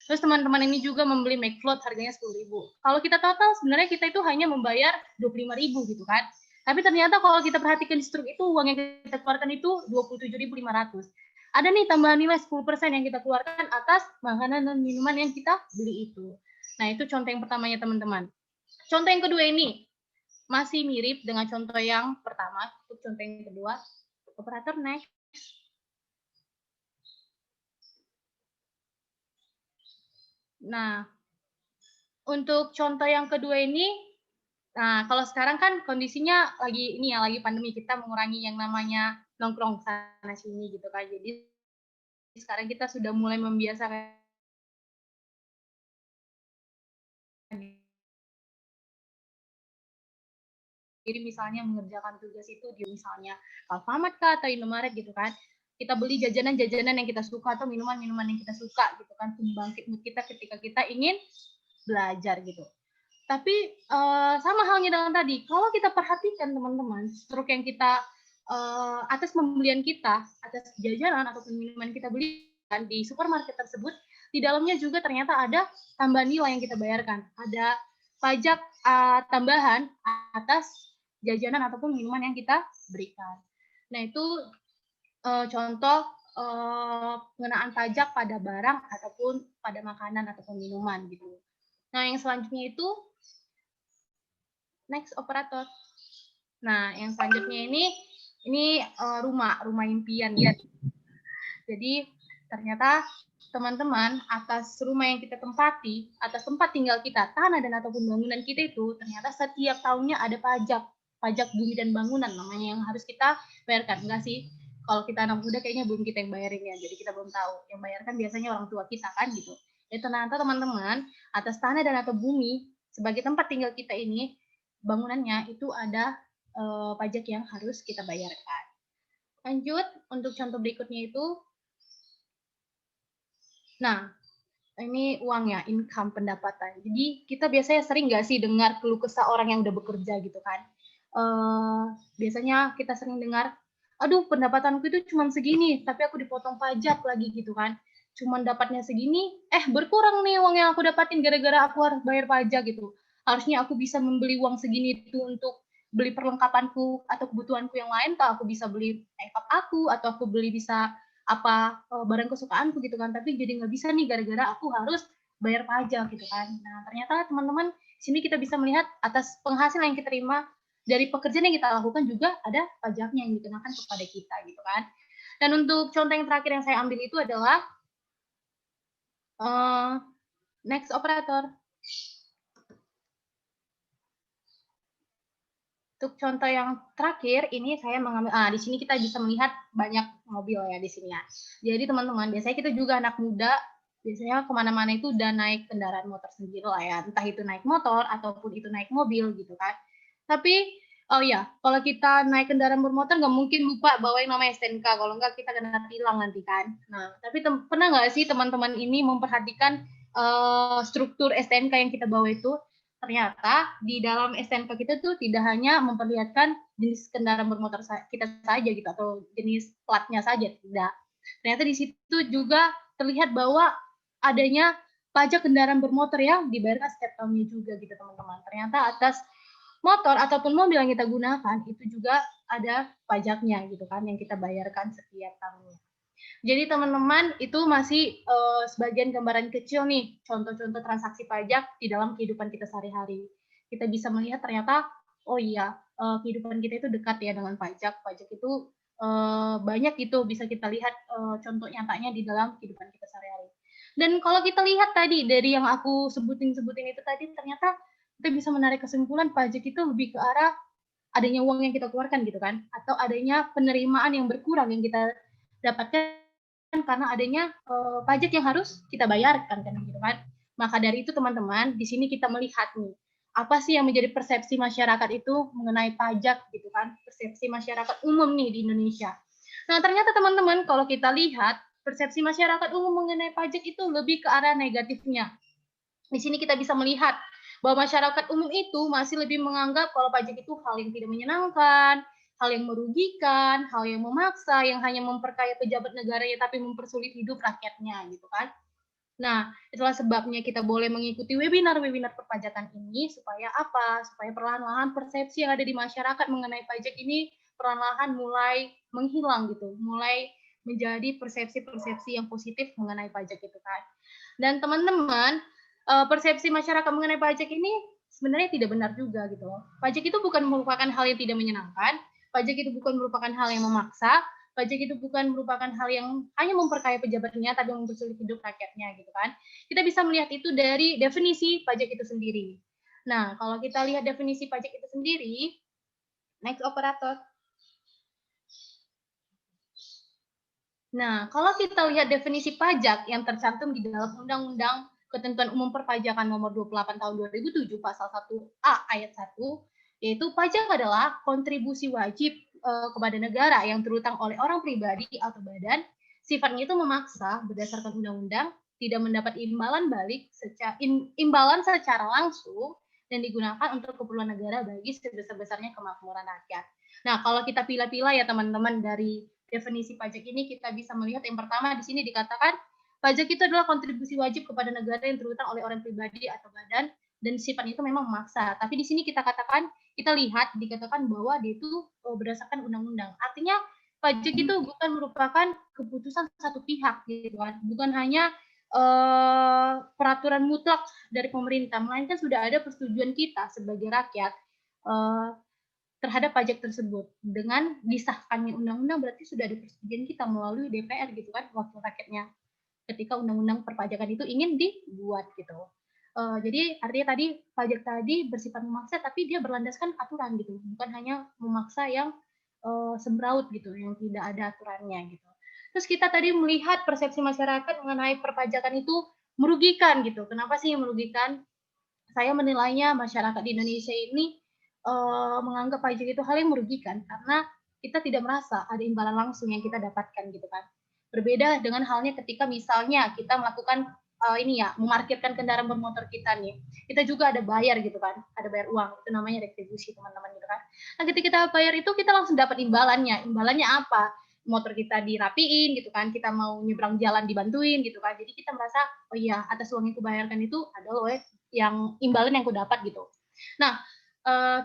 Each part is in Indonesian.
Terus teman-teman ini juga membeli McFloat harganya 10.000. Kalau kita total sebenarnya kita itu hanya membayar 25.000 gitu kan. Tapi ternyata kalau kita perhatikan di struk itu uang yang kita keluarkan itu 27.500. Ada nih tambahan nilai 10% yang kita keluarkan atas makanan dan minuman yang kita beli itu. Nah, itu contoh yang pertamanya teman-teman. Contoh yang kedua ini masih mirip dengan contoh yang pertama. Untuk contoh yang kedua, operator next. Nah, untuk contoh yang kedua ini, nah kalau sekarang kan kondisinya lagi ini ya, lagi pandemi, kita mengurangi yang namanya nongkrong sana sini gitu kan. Jadi sekarang kita sudah mulai membiasakan diri misalnya mengerjakan tugas itu di misalnya Alfamart kah atau Indomaret gitu kan. Kita beli jajanan-jajanan yang kita suka atau minuman-minuman yang kita suka gitu kan, membangkit mood kita ketika kita ingin belajar gitu. Tapi sama halnya dengan tadi, kalau kita perhatikan teman-teman, struk yang kita atas pembelian kita, atas jajanan ataupun minuman kita beli di supermarket tersebut, di dalamnya juga ternyata ada tambahan nilai yang kita bayarkan. Ada pajak tambahan atas jajanan ataupun minuman yang kita berikan. Nah, itu contoh pengenaan pajak pada barang ataupun pada makanan ataupun minuman gitu. Nah, yang selanjutnya itu next operator. Nah, yang selanjutnya ini rumah impian ya. Jadi ternyata teman-teman atas rumah yang kita tempati, atas tempat tinggal kita, tanah dan ataupun bangunan kita itu ternyata setiap tahunnya ada pajak bumi dan bangunan namanya yang harus kita bayarkan. Enggak sih? Kalau kita anak muda kayaknya belum kita yang bayarin ya, jadi kita belum tahu. Yang bayarkan biasanya orang tua kita kan gitu. Jadi ternyata teman-teman atas tanah dan atau bumi sebagai tempat tinggal kita ini bangunannya itu ada pajak yang harus kita bayarkan. Lanjut untuk contoh berikutnya itu, nah ini uang ya, income pendapatan. Jadi kita biasanya sering nggak sih dengar keluh kesah orang yang udah bekerja gitu kan? Biasanya kita sering dengar, aduh pendapatanku itu cuma segini, tapi aku dipotong pajak lagi gitu kan. Cuman dapatnya segini, berkurang nih uang yang aku dapatin gara-gara aku harus bayar pajak gitu. Harusnya aku bisa membeli uang segini itu untuk beli perlengkapanku atau kebutuhanku yang lain, atau aku bisa beli makeup aku, atau aku beli bisa apa barang kesukaanku gitu kan, tapi jadi nggak bisa nih gara-gara aku harus bayar pajak gitu kan. Nah ternyata teman-teman sini kita bisa melihat atas penghasilan yang kita terima dari pekerjaan yang kita lakukan juga ada pajaknya yang dikenakan kepada kita gitu kan. Dan untuk contoh yang terakhir yang saya ambil itu adalah next operator. Untuk contoh yang terakhir, ini saya mengambil, di sini kita bisa melihat banyak mobil ya di sini ya. Jadi teman-teman, biasanya kita juga anak muda, biasanya kemana-mana itu udah naik kendaraan motor sendiri lah ya. Entah itu naik motor, ataupun itu naik mobil gitu kan. Tapi, oh ya, kalau kita naik kendaraan bermotor, nggak mungkin lupa bawa yang namanya STNK. Kalau nggak, kita kena tilang nanti kan. Nah, tapi pernah nggak sih teman-teman ini memperhatikan struktur STNK yang kita bawa itu? Ternyata di dalam STNK kita tuh tidak hanya memperlihatkan jenis kendaraan bermotor kita saja gitu atau jenis platnya saja, tidak. Ternyata di situ juga terlihat bahwa adanya pajak kendaraan bermotor yang dibayarkan setiap tahunnya juga gitu teman-teman. Ternyata atas motor ataupun mobil yang kita gunakan itu juga ada pajaknya gitu kan yang kita bayarkan setiap tahunnya. Jadi teman-teman itu masih sebagian gambaran kecil nih contoh-contoh transaksi pajak di dalam kehidupan kita sehari-hari. Kita bisa melihat ternyata oh iya kehidupan kita itu dekat ya dengan pajak. Pajak itu banyak itu bisa kita lihat contoh nyatanya di dalam kehidupan kita sehari-hari. Dan kalau kita lihat tadi dari yang aku sebutin itu tadi ternyata kita bisa menarik kesimpulan pajak itu lebih ke arah adanya uang yang kita keluarkan gitu kan atau adanya penerimaan yang berkurang yang kita dapatkan karena adanya pajak yang harus kita bayarkan kan gitu kan. Maka dari itu teman-teman, di sini kita melihat nih apa sih yang menjadi persepsi masyarakat itu mengenai pajak gitu kan, persepsi masyarakat umum nih di Indonesia. Nah, ternyata teman-teman kalau kita lihat persepsi masyarakat umum mengenai pajak itu lebih ke arah negatifnya. Di sini kita bisa melihat bahwa masyarakat umum itu masih lebih menganggap kalau pajak itu hal yang tidak menyenangkan, hal yang merugikan, hal yang memaksa, yang hanya memperkaya pejabat negaranya tapi mempersulit hidup rakyatnya gitu kan. Nah, itulah sebabnya kita boleh mengikuti webinar-webinar perpajakan ini supaya apa? Supaya perlahan-lahan persepsi yang ada di masyarakat mengenai pajak ini perlahan-lahan mulai menghilang gitu, mulai menjadi persepsi-persepsi yang positif mengenai pajak itu kan. Dan teman-teman, persepsi masyarakat mengenai pajak ini sebenarnya tidak benar juga gitu loh. Pajak itu bukan merupakan hal yang tidak menyenangkan, pajak itu bukan merupakan hal yang memaksa, pajak itu bukan merupakan hal yang hanya memperkaya pejabatnya tapi mempersulit hidup rakyatnya gitu kan. Kita bisa melihat itu dari definisi pajak itu sendiri. Nah, kalau kita lihat definisi pajak itu sendiri, next operator. Nah, kalau kita lihat definisi pajak yang tercantum di dalam Undang-Undang Ketentuan Umum Perpajakan Nomor 28 Tahun 2007 Pasal 1A Ayat 1, yaitu pajak adalah kontribusi wajib kepada negara yang terutang oleh orang pribadi atau badan, sifatnya itu memaksa berdasarkan undang-undang, tidak mendapat imbalan secara langsung dan digunakan untuk keperluan negara bagi sebesar-besarnya kemakmuran rakyat. Nah, kalau kita pilih-pilih ya teman-teman dari definisi pajak ini kita bisa melihat yang pertama di sini dikatakan pajak itu adalah kontribusi wajib kepada negara yang terutang oleh orang pribadi atau badan dan sifatnya itu memang memaksa. Tapi di sini kita lihat dikatakan bahwa dia itu berdasarkan undang-undang. Artinya pajak itu bukan merupakan keputusan satu pihak gitu kan. Bukan hanya peraturan mutlak dari pemerintah, melainkan sudah ada persetujuan kita sebagai rakyat terhadap pajak tersebut. Dengan disahkannya undang-undang berarti sudah ada persetujuan kita melalui DPR gitu kan, wakil rakyatnya. Ketika undang-undang perpajakan itu ingin dibuat gitu. Jadi artinya tadi pajak tadi bersifat memaksa tapi dia berlandaskan aturan gitu, bukan hanya memaksa yang sembraut gitu, yang tidak ada aturannya gitu. Terus kita tadi melihat persepsi masyarakat mengenai perpajakan itu merugikan gitu. Kenapa sih merugikan? Saya menilainya masyarakat di Indonesia ini menganggap pajak itu hal yang merugikan karena kita tidak merasa ada imbalan langsung yang kita dapatkan gitu kan. Berbeda dengan halnya ketika misalnya kita melakukan ini ya, memarkirkan kendaraan bermotor kita nih. Kita juga ada bayar gitu kan, ada bayar uang. Itu namanya retribusi teman-teman gitu kan. Nah, ketika kita bayar itu kita langsung dapat imbalannya. Imbalannya apa? Motor kita dirapiin gitu kan, kita mau nyebrang jalan dibantuin gitu kan. Jadi kita merasa, oh iya, atas uang yang kubayarkan itu ada loh yang imbalan yang kudapat gitu. Nah,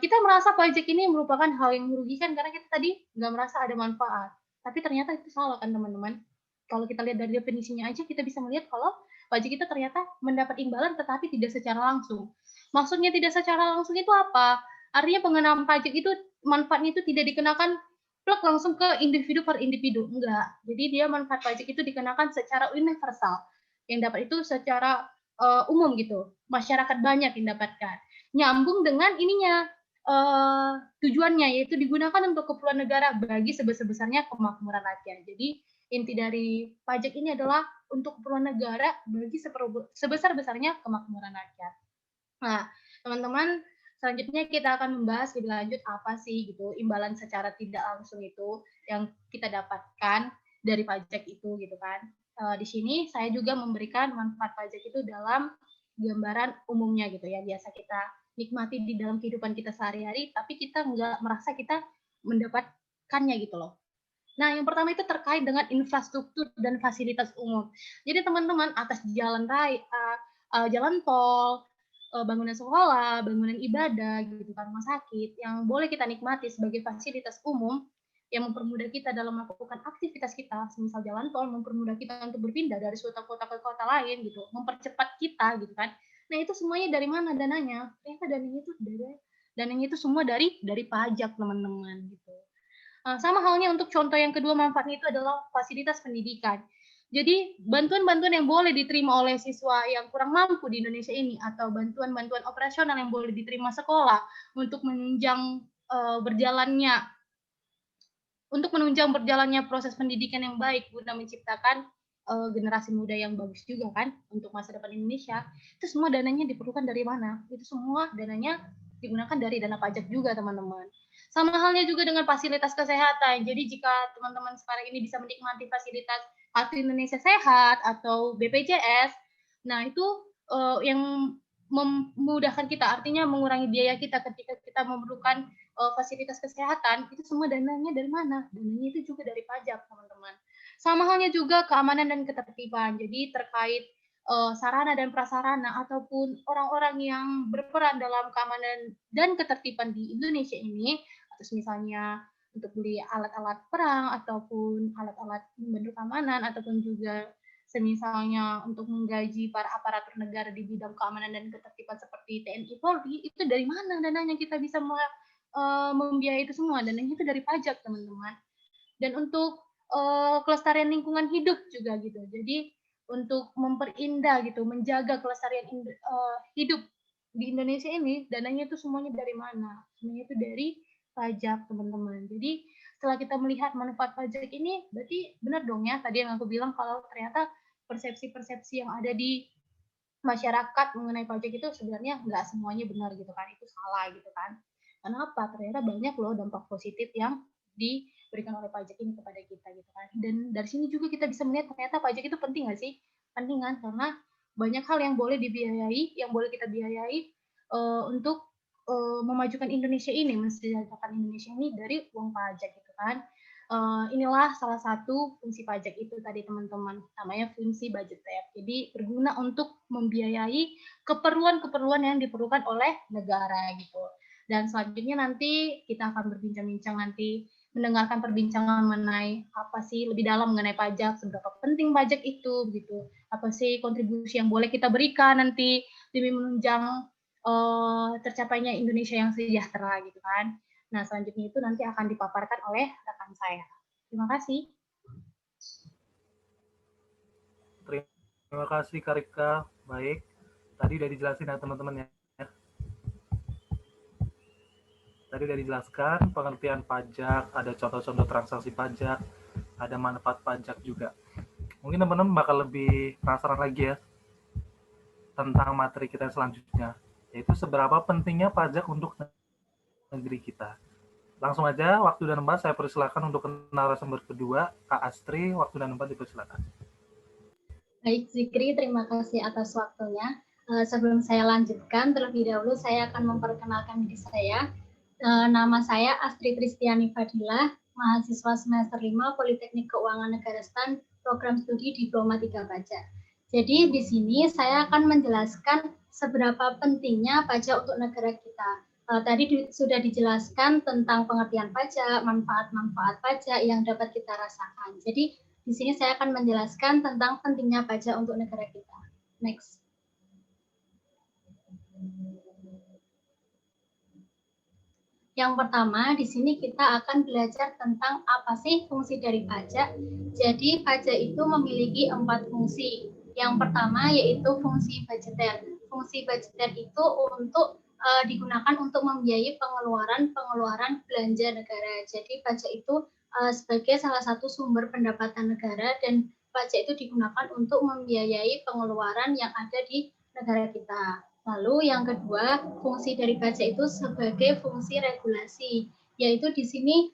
kita merasa pajak ini merupakan hal yang merugikan karena kita tadi nggak merasa ada manfaat. Tapi ternyata itu salah kan teman-teman. Kalau kita lihat dari definisinya aja, kita bisa melihat kalau pajak itu ternyata mendapat imbalan tetapi tidak secara langsung. Maksudnya tidak secara langsung itu apa? Artinya pengenaan pajak itu manfaatnya itu tidak dikenakan plek langsung ke individu per individu. Enggak. Jadi dia manfaat pajak itu dikenakan secara universal. Yang dapat itu secara umum gitu. Masyarakat banyak yang dapatkan. Nyambung dengan ininya, tujuannya yaitu digunakan untuk keperluan negara bagi sebesar-besarnya kemakmuran rakyat. Jadi inti dari pajak ini adalah untuk keperluan negara bagi sebesar-besarnya kemakmuran rakyat. Nah, teman-teman, selanjutnya kita akan membahas lebih lanjut apa sih gitu imbalan secara tidak langsung itu yang kita dapatkan dari pajak itu gitu kan. Di sini saya juga memberikan manfaat pajak itu dalam gambaran umumnya gitu ya, biasa kita nikmati di dalam kehidupan kita sehari-hari, tapi kita nggak merasa kita mendapatkannya gitu loh. Nah, yang pertama itu terkait dengan infrastruktur dan fasilitas umum. Jadi teman-teman atas jalan raya, jalan tol, bangunan sekolah, bangunan ibadah, gitu kan, rumah sakit, yang boleh kita nikmati sebagai fasilitas umum yang mempermudah kita dalam melakukan aktivitas kita, semisal jalan tol mempermudah kita untuk berpindah dari suatu kota ke kota lain gitu, mempercepat kita gitu kan. Nah, itu semuanya dari mana dananya? Ternyata dananya itu semua dari pajak, teman-teman gitu. Sama halnya untuk contoh yang kedua manfaatnya itu adalah fasilitas pendidikan. Jadi bantuan-bantuan yang boleh diterima oleh siswa yang kurang mampu di Indonesia ini atau bantuan-bantuan operasional yang boleh diterima sekolah untuk menunjang berjalannya proses pendidikan yang baik guna menciptakan generasi muda yang bagus juga kan untuk masa depan Indonesia. Itu semua dananya diperlukan dari mana? Itu semua dananya digunakan dari dana pajak juga, teman-teman. Sama halnya juga dengan fasilitas kesehatan. Jadi jika teman-teman sekarang ini bisa menikmati fasilitas Kartu Indonesia Sehat atau BPJS, nah itu yang memudahkan kita, artinya mengurangi biaya kita ketika kita memerlukan fasilitas kesehatan, itu semua dananya dari mana? Dananya itu juga dari pajak, teman-teman. Sama halnya juga keamanan dan ketertiban. Jadi terkait sarana dan prasarana ataupun orang-orang yang berperan dalam keamanan dan ketertiban di Indonesia ini, atau misalnya untuk beli alat-alat perang ataupun alat-alat pembantu keamanan ataupun juga semisalnya untuk menggaji para aparatur negara di bidang keamanan dan ketertiban seperti TNI Polri, itu dari mana dananya kita bisa membiayai itu semua? Dananya itu dari pajak, teman-teman. Dan untuk kelestarian lingkungan hidup juga gitu. Jadi untuk memperindah gitu, menjaga kelestarian hidup di Indonesia ini, dananya itu semuanya dari mana? Semuanya itu dari pajak, teman-teman. Jadi setelah kita melihat manfaat pajak ini, berarti benar dong ya tadi yang aku bilang kalau ternyata persepsi-persepsi yang ada di masyarakat mengenai pajak itu sebenarnya nggak semuanya benar gitu kan, itu salah gitu kan. Kenapa? Ternyata banyak loh dampak positif yang diberikan oleh pajak ini kepada kita gitu kan. Dan dari sini juga kita bisa melihat ternyata pajak itu penting nggak sih? Penting kan, karena banyak hal yang boleh dibiayai, yang boleh kita biayai untuk memajukan Indonesia ini, mensejahterakan Indonesia ini dari uang pajak gitu kan. Inilah salah satu fungsi pajak itu tadi teman-teman, namanya fungsi budgeter. Jadi berguna untuk membiayai keperluan-keperluan yang diperlukan oleh negara gitu. Dan selanjutnya nanti kita akan berbincang-bincang nanti mendengarkan perbincangan mengenai apa sih lebih dalam mengenai pajak, seberapa penting pajak itu gitu. Apa sih kontribusi yang boleh kita berikan nanti demi menunjang tercapainya Indonesia yang sejahtera gitu kan. Nah, selanjutnya itu nanti akan dipaparkan oleh rekan saya. Terima kasih. Terima kasih Karika. Baik, tadi udah dijelasin ya teman-teman ya. Tadi udah dijelaskan pengertian pajak, ada contoh-contoh transaksi pajak, ada manfaat pajak juga. Mungkin teman-teman bakal lebih penasaran lagi ya tentang materi kita selanjutnya, yaitu seberapa pentingnya pajak untuk negeri kita. Langsung aja, waktu dan tempat saya persilakan untuk narasumber kedua, Kak Astri, waktu dan tempat dipersilakan. Baik, Zikri, terima kasih atas waktunya. Sebelum saya lanjutkan, terlebih dahulu saya akan memperkenalkan diri saya. Nama saya Astri Tristiani Fadilah, mahasiswa semester 5 Politeknik Keuangan Negara STAN, program studi Diploma 3 Pajak. Jadi di sini saya akan menjelaskan seberapa pentingnya pajak untuk negara kita. Tadi sudah dijelaskan tentang pengertian pajak, manfaat-manfaat pajak yang dapat kita rasakan. Jadi di sini saya akan menjelaskan tentang pentingnya pajak untuk negara kita. Next. Yang pertama, di sini kita akan belajar tentang apa sih fungsi dari pajak. Jadi, pajak itu memiliki 4 fungsi. Yang pertama yaitu fungsi budgeter. Fungsi budgeter itu untuk digunakan untuk membiayai pengeluaran belanja negara. Jadi, pajak itu sebagai salah satu sumber pendapatan negara dan pajak itu digunakan untuk membiayai pengeluaran yang ada di negara kita. Lalu yang kedua, fungsi dari pajak itu sebagai fungsi regulasi, yaitu di sini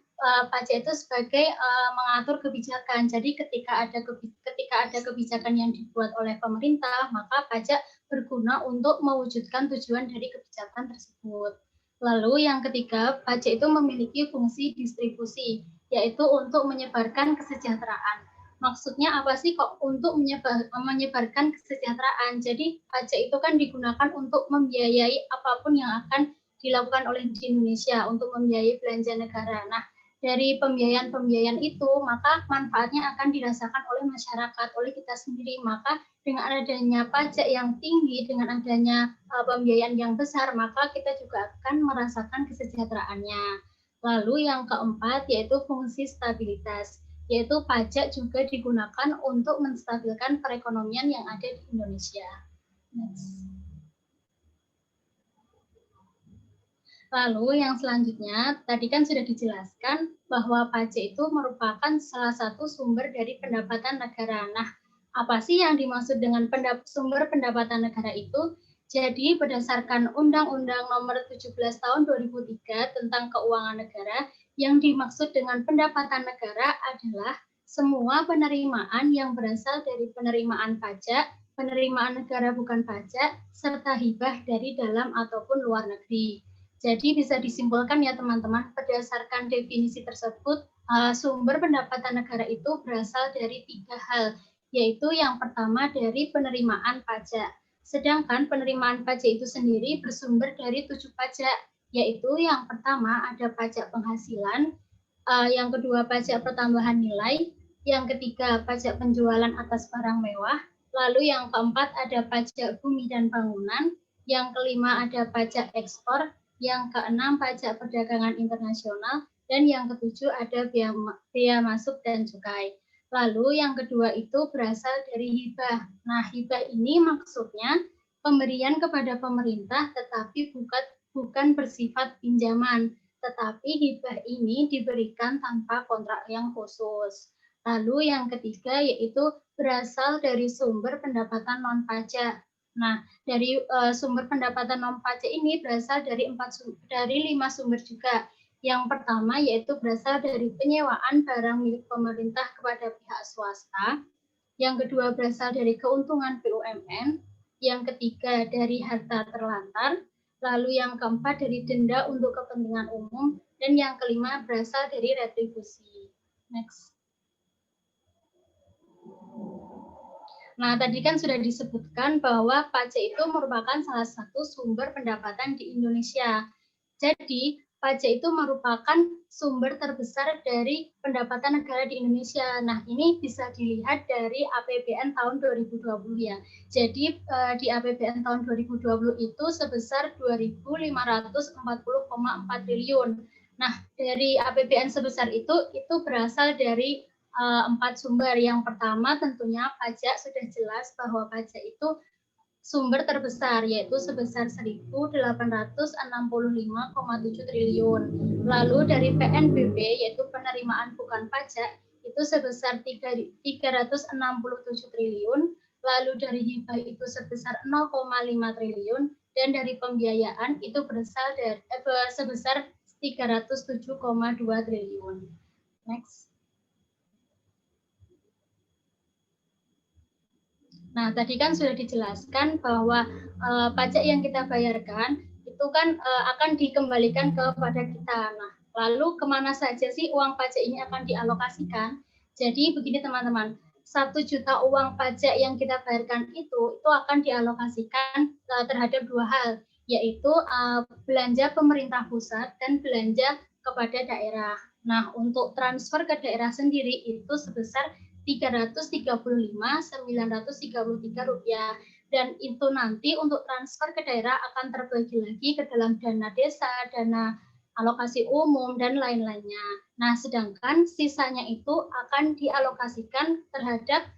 pajak itu sebagai mengatur kebijakan. Jadi ketika ada kebijakan yang dibuat oleh pemerintah, maka pajak berguna untuk mewujudkan tujuan dari kebijakan tersebut. Lalu yang ketiga, pajak itu memiliki fungsi distribusi, yaitu untuk menyebarkan kesejahteraan. Maksudnya apa sih kok untuk menyebarkan kesejahteraan? Jadi pajak itu kan digunakan untuk membiayai apapun yang akan dilakukan oleh di Indonesia untuk membiayai belanja negara. Nah, dari pembiayaan itu, maka manfaatnya akan dirasakan oleh masyarakat, oleh kita sendiri. Maka dengan adanya pajak yang tinggi, dengan adanya pembiayaan yang besar, maka kita juga akan merasakan kesejahteraannya. Lalu yang keempat yaitu fungsi stabilitas, yaitu pajak juga digunakan untuk menstabilkan perekonomian yang ada di Indonesia. Next. Lalu yang selanjutnya, tadi kan sudah dijelaskan bahwa pajak itu merupakan salah satu sumber dari pendapatan negara. Nah, apa sih yang dimaksud dengan sumber pendapatan negara itu? Jadi berdasarkan Undang-Undang Nomor 17 Tahun 2003 tentang Keuangan Negara, yang dimaksud dengan pendapatan negara adalah semua penerimaan yang berasal dari penerimaan pajak, penerimaan negara bukan pajak, serta hibah dari dalam ataupun luar negeri. Jadi bisa disimpulkan ya teman-teman, berdasarkan definisi tersebut, sumber pendapatan negara itu berasal dari 3 hal, yaitu yang pertama dari penerimaan pajak. Sedangkan penerimaan pajak itu sendiri bersumber dari 7 pajak, yaitu yang pertama ada pajak penghasilan, yang kedua pajak pertambahan nilai, yang ketiga pajak penjualan atas barang mewah, lalu yang keempat ada pajak bumi dan bangunan, yang kelima ada pajak ekspor, yang keenam pajak perdagangan internasional, dan yang ketujuh ada bea masuk dan cukai. Lalu yang kedua itu berasal dari hibah. Nah, hibah ini maksudnya pemberian kepada pemerintah tetapi bukan bersifat pinjaman, tetapi hibah ini diberikan tanpa kontrak yang khusus. Lalu yang ketiga yaitu berasal dari sumber pendapatan non-pajak. Nah, dari sumber pendapatan non-pajak ini berasal dari 5 sumber juga. Yang pertama yaitu berasal dari penyewaan barang milik pemerintah kepada pihak swasta. Yang kedua berasal dari keuntungan BUMN. Yang ketiga dari harta terlantar. Lalu yang keempat dari denda untuk kepentingan umum. Dan yang kelima berasal dari retribusi. Next. Nah, tadi kan sudah disebutkan bahwa pajak itu merupakan salah satu sumber pendapatan di Indonesia. Jadi, pajak itu merupakan sumber terbesar dari pendapatan negara di Indonesia. Nah, ini bisa dilihat dari APBN tahun 2020 ya. Jadi, di APBN tahun 2020 itu sebesar 2.540,4 triliun. Nah, dari APBN sebesar itu berasal dari 4 sumber. Yang pertama tentunya pajak, sudah jelas bahwa pajak itu sumber terbesar yaitu sebesar 1.865,7 triliun. Lalu dari PNBP yaitu penerimaan bukan pajak itu sebesar 367 triliun. Lalu dari hibah itu sebesar 0,5 triliun dan dari pembiayaan itu berasal dari sebesar 307,2 triliun. Next. Nah, tadi kan sudah dijelaskan bahwa pajak yang kita bayarkan itu kan akan dikembalikan kepada kita. Nah, lalu kemana saja sih uang pajak ini akan dialokasikan? Jadi begini teman-teman, 1 juta uang pajak yang kita bayarkan itu akan dialokasikan terhadap 2 hal, yaitu belanja pemerintah pusat dan belanja kepada daerah. Nah, untuk transfer ke daerah sendiri itu sebesar Rp335.933 dan itu nanti untuk transfer ke daerah akan terbagi lagi ke dalam dana desa, dana alokasi umum dan lain-lainnya. Nah, sedangkan sisanya itu akan dialokasikan terhadap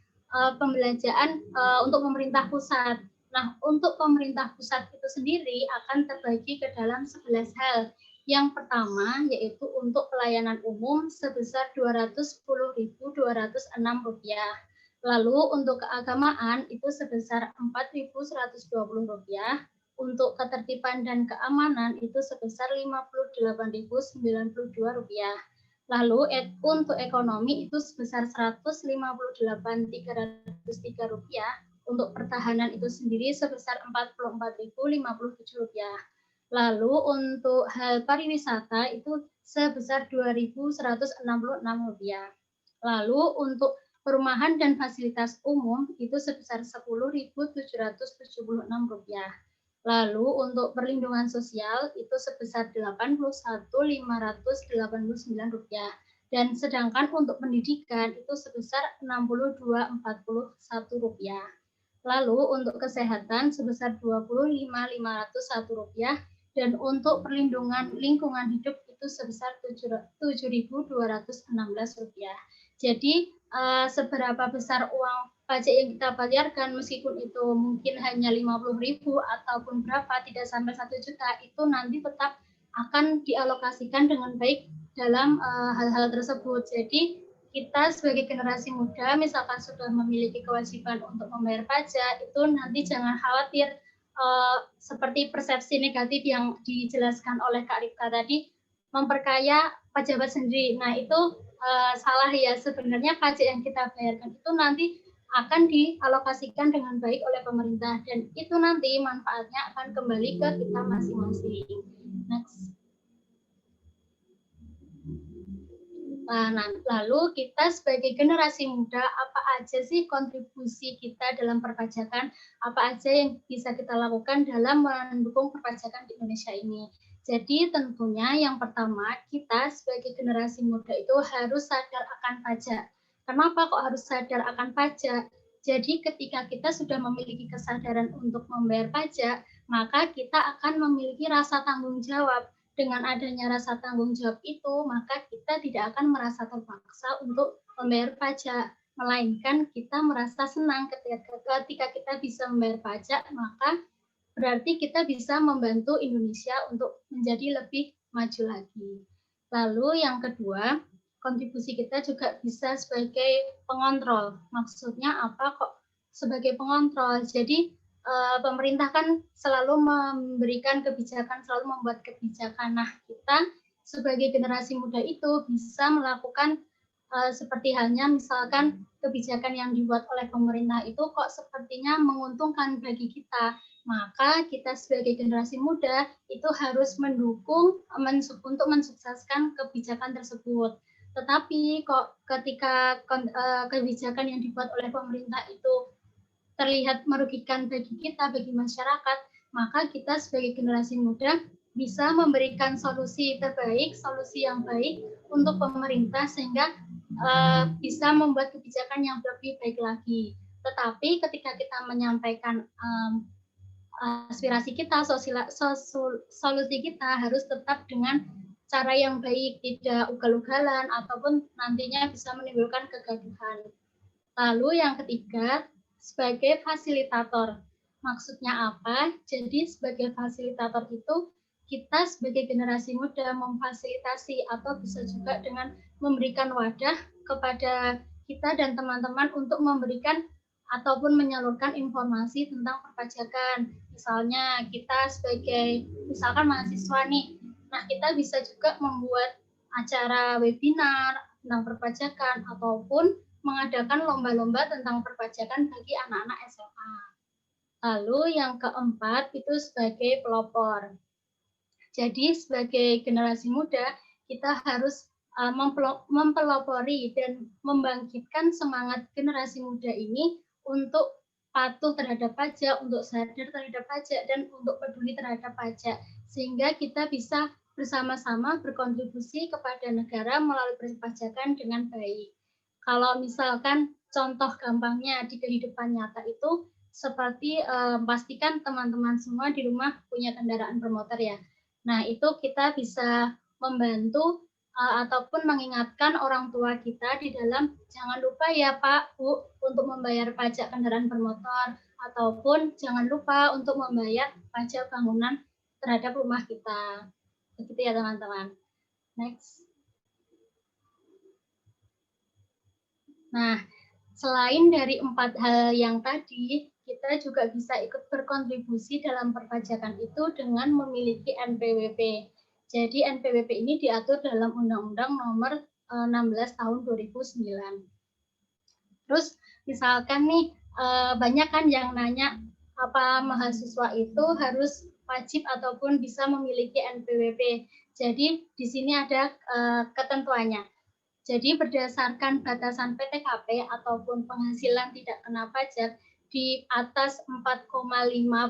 pembelanjaan untuk pemerintah pusat. Nah, untuk pemerintah pusat itu sendiri akan terbagi ke dalam 11 hal. Yang pertama yaitu untuk pelayanan umum sebesar Rp210.206. Lalu untuk keagamaan itu sebesar Rp4.120. Untuk ketertiban dan keamanan itu sebesar Rp58.092. Lalu untuk ekonomi itu sebesar Rp158.303. Untuk pertahanan itu sendiri sebesar Rp44.057. Lalu untuk hal pariwisata itu sebesar Rp2.166. Lalu untuk perumahan dan fasilitas umum itu sebesar Rp10.776. Lalu untuk perlindungan sosial itu sebesar Rp81.589. Dan sedangkan untuk pendidikan itu sebesar Rp62.041. Lalu untuk kesehatan sebesar Rp25.501. Dan untuk perlindungan lingkungan hidup itu sebesar Rp7.216. Jadi seberapa besar uang pajak yang kita bayarkan, meskipun itu mungkin hanya 50.000 ataupun berapa, tidak sampai 1 juta, itu nanti tetap akan dialokasikan dengan baik dalam hal-hal tersebut. Jadi kita sebagai generasi muda, misalkan sudah memiliki kewajiban untuk membayar pajak, itu nanti jangan khawatir seperti persepsi negatif yang dijelaskan oleh Kak Rifka tadi, memperkaya pejabat sendiri. Nah, itu salah ya. Sebenarnya pajak yang kita bayarkan itu nanti akan dialokasikan dengan baik oleh pemerintah dan itu nanti manfaatnya akan kembali ke kita masing-masing. Next. Lalu kita sebagai generasi muda, apa aja sih kontribusi kita dalam perpajakan? Apa aja yang bisa kita lakukan dalam mendukung perpajakan di Indonesia ini? Jadi tentunya yang pertama, kita sebagai generasi muda itu harus sadar akan pajak. Kenapa kok harus sadar akan pajak? Jadi ketika kita sudah memiliki kesadaran untuk membayar pajak, maka kita akan memiliki rasa tanggung jawab. Dengan adanya rasa tanggung jawab itu, maka kita tidak akan merasa terpaksa untuk membayar pajak, melainkan kita merasa senang ketika kita bisa membayar pajak, maka berarti kita bisa membantu Indonesia untuk menjadi lebih maju lagi. Lalu yang kedua, kontribusi kita juga bisa sebagai pengontrol. Maksudnya apa kok sebagai pengontrol? Jadi pemerintah kan selalu memberikan kebijakan, selalu membuat kebijakan. Nah, kita sebagai generasi muda itu bisa melakukan seperti halnya misalkan kebijakan yang dibuat oleh pemerintah itu kok sepertinya menguntungkan bagi kita. Maka kita sebagai generasi muda itu harus mendukung untuk mensukseskan kebijakan tersebut. Tetapi kok ketika kebijakan yang dibuat oleh pemerintah itu terlihat merugikan bagi kita, bagi masyarakat, maka kita sebagai generasi muda bisa memberikan solusi terbaik, solusi yang baik untuk pemerintah sehingga bisa membuat kebijakan yang lebih baik lagi. Tetapi ketika kita menyampaikan aspirasi kita, solusi kita harus tetap dengan cara yang baik, tidak ugal-ugalan ataupun nantinya bisa menimbulkan kegaduhan. Lalu yang ketiga, sebagai fasilitator. Maksudnya apa? Jadi sebagai fasilitator itu kita sebagai generasi muda memfasilitasi atau bisa juga dengan memberikan wadah kepada kita dan teman-teman untuk memberikan ataupun menyalurkan informasi tentang perpajakan. Misalnya kita sebagai misalkan mahasiswa nih, nah kita bisa juga membuat acara webinar tentang perpajakan ataupun mengadakan lomba-lomba tentang perpajakan bagi anak-anak SMA. Lalu yang keempat itu sebagai pelopor. Jadi sebagai generasi muda kita harus mempelopori dan membangkitkan semangat generasi muda ini untuk patuh terhadap pajak, untuk sadar terhadap pajak, dan untuk peduli terhadap pajak. Sehingga kita bisa bersama-sama berkontribusi kepada negara melalui perpajakan dengan baik. Kalau misalkan contoh gampangnya di kehidupan nyata itu seperti pastikan teman-teman semua di rumah punya kendaraan bermotor ya. Nah, itu kita bisa membantu ataupun mengingatkan orang tua kita di dalam jangan lupa ya Pak, Bu, untuk membayar pajak kendaraan bermotor ataupun jangan lupa untuk membayar pajak bangunan terhadap rumah kita. Begitu ya teman-teman. Next. Nah, selain dari 4 hal yang tadi, kita juga bisa ikut berkontribusi dalam perpajakan itu dengan memiliki NPWP. Jadi NPWP ini diatur dalam Undang-Undang Nomor 16 Tahun 2009. Terus misalkan nih banyak kan yang nanya apa mahasiswa itu harus wajib ataupun bisa memiliki NPWP. Jadi di sini ada ketentuannya. Jadi berdasarkan batasan PTKP ataupun penghasilan tidak kena pajak di atas 4,5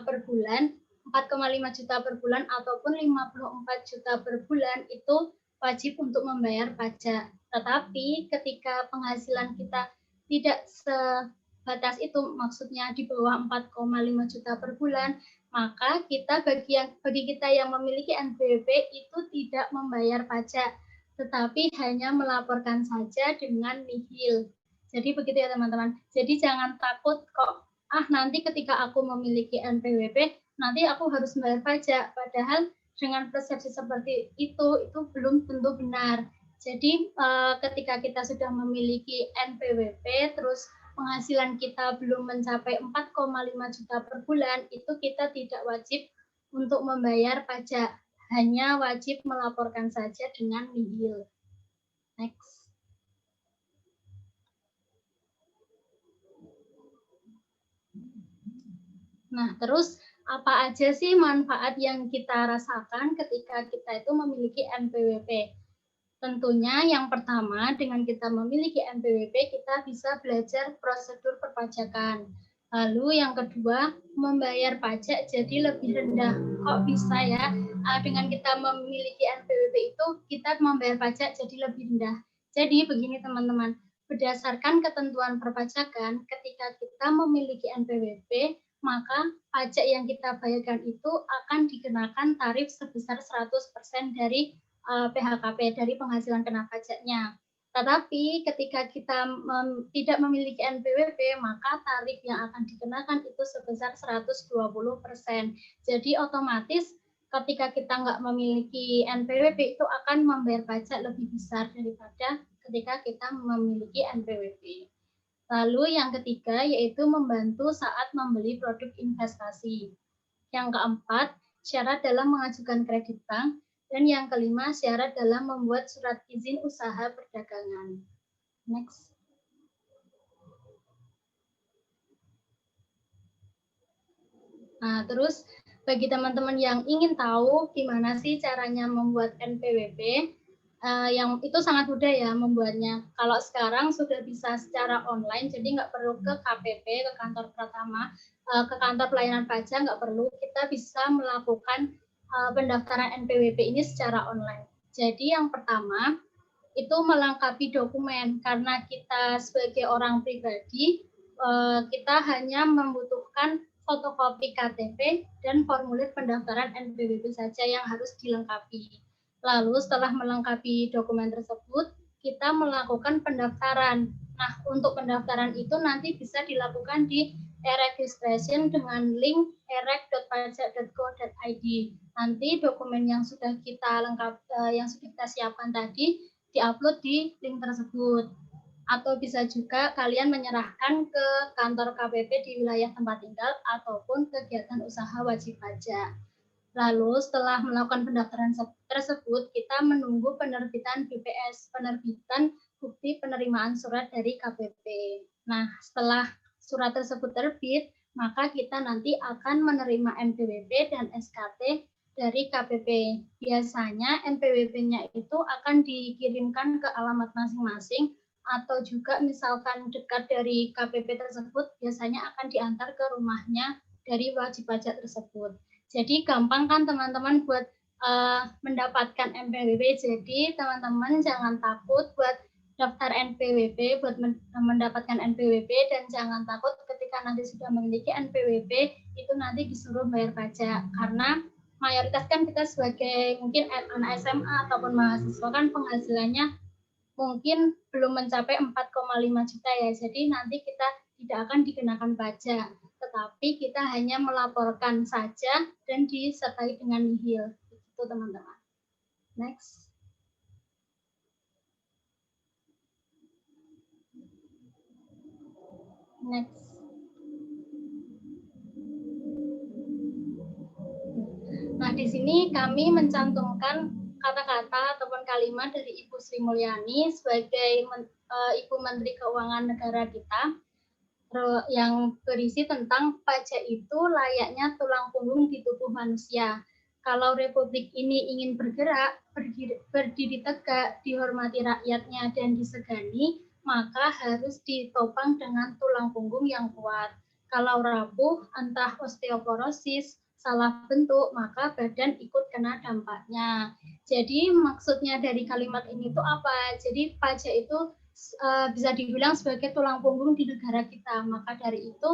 per bulan, 4,5 juta per bulan ataupun 54 juta per bulan itu wajib untuk membayar pajak. Tetapi ketika penghasilan kita tidak sebatas itu, maksudnya di bawah 4,5 juta per bulan, maka kita bagi kita yang memiliki NPWP itu tidak membayar pajak, tetapi hanya melaporkan saja dengan nihil. Jadi begitu ya teman-teman. Jadi jangan takut kok, nanti ketika aku memiliki NPWP, nanti aku harus membayar pajak. Padahal dengan persepsi seperti itu belum tentu benar. Jadi ketika kita sudah memiliki NPWP, terus penghasilan kita belum mencapai 4,5 juta per bulan, itu kita tidak wajib untuk membayar pajak. Hanya wajib melaporkan saja dengan nihil. Next. Nah, terus apa aja sih manfaat yang kita rasakan ketika kita itu memiliki NPWP? Tentunya yang pertama, dengan kita memiliki NPWP, kita bisa belajar prosedur perpajakan. Lalu yang kedua, membayar pajak jadi lebih rendah. Kok bisa ya? Dengan kita memiliki NPWP itu, kita membayar pajak jadi lebih rendah. Jadi begini teman-teman, berdasarkan ketentuan perpajakan, ketika kita memiliki NPWP, maka pajak yang kita bayarkan itu akan dikenakan tarif sebesar 100% dari PHKP, dari penghasilan kena pajaknya. Tetapi ketika kita tidak memiliki NPWP, maka tarif yang akan dikenakan itu sebesar 120%. Jadi otomatis ketika kita nggak memiliki NPWP itu akan membayar pajak lebih besar daripada ketika kita memiliki NPWP. Lalu yang ketiga yaitu membantu saat membeli produk investasi. Yang keempat, syarat dalam mengajukan kredit bank. Dan yang kelima, syarat dalam membuat surat izin usaha perdagangan. Next. Nah, terus bagi teman-teman yang ingin tahu gimana sih caranya membuat NPWP, yang itu sangat mudah ya membuatnya. Kalau sekarang sudah bisa secara online, jadi nggak perlu ke KPP, ke kantor Pratama, ke kantor pelayanan pajak, nggak perlu. Kita bisa melakukan pendaftaran NPWP ini secara online. Jadi yang pertama itu melengkapi dokumen, karena kita sebagai orang pribadi kita hanya membutuhkan fotokopi KTP dan formulir pendaftaran NPWP saja yang harus dilengkapi. Lalu setelah melengkapi dokumen tersebut, kita melakukan pendaftaran. Nah, untuk pendaftaran itu nanti bisa dilakukan di e-registration dengan link erek.pajak.go.id. Nanti dokumen yang sudah kita yang sudah kita siapkan tadi diupload di link tersebut. Atau bisa juga kalian menyerahkan ke kantor KPP di wilayah tempat tinggal ataupun kegiatan usaha wajib pajak. Lalu setelah melakukan pendaftaran tersebut, kita menunggu penerbitan BPS, penerbitan bukti penerimaan surat dari KPP. Nah, setelah surat tersebut terbit, maka kita nanti akan menerima NPWP dan SKT dari KPP. Biasanya NPWP-nya itu akan dikirimkan ke alamat masing-masing, atau juga misalkan dekat dari KPP tersebut, biasanya akan diantar ke rumahnya dari wajib pajak tersebut. Jadi gampang kan teman-teman buat mendapatkan NPWP. Jadi teman-teman jangan takut buat daftar NPWP, buat mendapatkan NPWP, dan jangan takut ketika nanti sudah memiliki NPWP itu nanti disuruh bayar pajak, karena mayoritas kan kita sebagai mungkin anak SMA ataupun mahasiswa kan penghasilannya mungkin belum mencapai 4,5 juta ya, jadi nanti kita tidak akan dikenakan pajak, tetapi kita hanya melaporkan saja dan disertai dengan nihil. Itu teman-teman. Next. Next. Nah, di sini kami mencantumkan kata-kata ataupun kalimat dari Ibu Sri Mulyani sebagai Ibu Menteri Keuangan negara kita, yang berisi tentang pajak itu layaknya tulang punggung di tubuh manusia. Kalau Republik ini ingin bergerak, berdiri tegak, dihormati rakyatnya, dan disegani, maka harus ditopang dengan tulang punggung yang kuat. Kalau rapuh, entah osteoporosis, salah bentuk, maka badan ikut kena dampaknya. Jadi maksudnya dari kalimat ini itu apa? Jadi pajak itu bisa dibilang sebagai tulang punggung di negara kita. Maka dari itu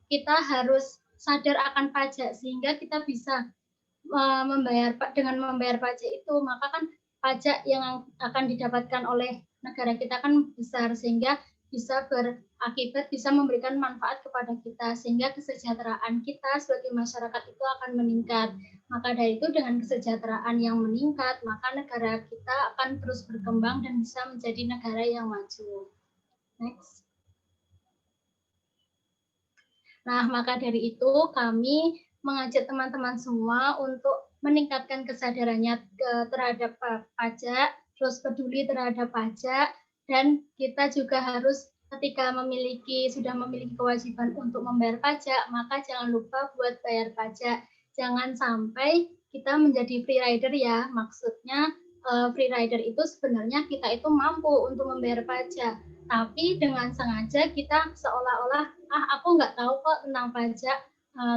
kita harus sadar akan pajak sehingga kita bisa dengan membayar pajak itu, maka kan pajak yang akan didapatkan oleh negara kita kan besar, sehingga bisa berakibat, bisa memberikan manfaat kepada kita, sehingga kesejahteraan kita sebagai masyarakat itu akan meningkat. Maka dari itu dengan kesejahteraan yang meningkat, maka negara kita akan terus berkembang dan bisa menjadi negara yang maju. Next. Nah, maka dari itu kami mengajak teman-teman semua untuk meningkatkan kesadarannya terhadap pajak, terus peduli terhadap pajak, dan kita juga harus ketika sudah memiliki kewajiban untuk membayar pajak, maka jangan lupa buat bayar pajak. Jangan sampai kita menjadi free rider ya, maksudnya free rider itu sebenarnya kita itu mampu untuk membayar pajak, tapi dengan sengaja kita seolah-olah aku nggak tahu kok tentang pajak,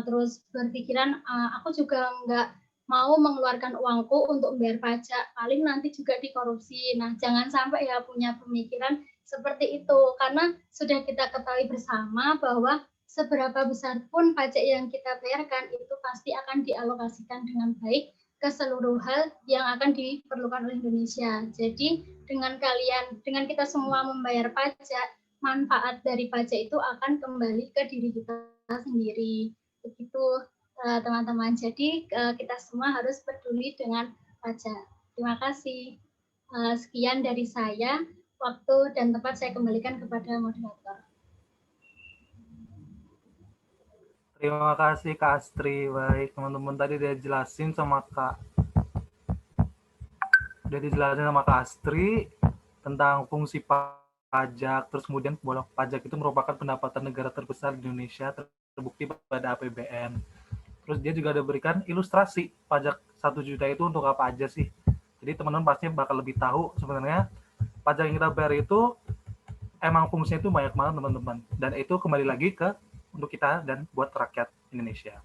terus berpikiran aku juga nggak mau mengeluarkan uangku untuk membayar pajak, paling nanti juga dikorupsi. Nah, jangan sampai ya punya pemikiran seperti itu, karena sudah kita ketahui bersama bahwa seberapa besar pun pajak yang kita bayarkan itu pasti akan dialokasikan dengan baik ke seluruh hal yang akan diperlukan oleh Indonesia. Jadi dengan kita semua membayar pajak, manfaat dari pajak itu akan kembali ke diri kita sendiri. Begitu teman-teman. Jadi kita semua harus peduli dengan pajak. Terima kasih. Sekian dari saya. Waktu dan tempat saya kembalikan kepada moderator. Terima kasih Kak Astri. Baik, teman-teman tadi udah dijelasin sama Kak Astri tentang fungsi pajak, terus kemudian bahwa pajak itu merupakan pendapatan negara terbesar di Indonesia, terbukti pada APBN. Terus dia juga ada berikan ilustrasi pajak 1 juta itu untuk apa aja sih. Jadi teman-teman pasti bakal lebih tahu sebenarnya pajak yang kita bayar itu emang fungsinya itu banyak banget teman-teman. Dan itu kembali lagi ke untuk kita dan buat rakyat Indonesia.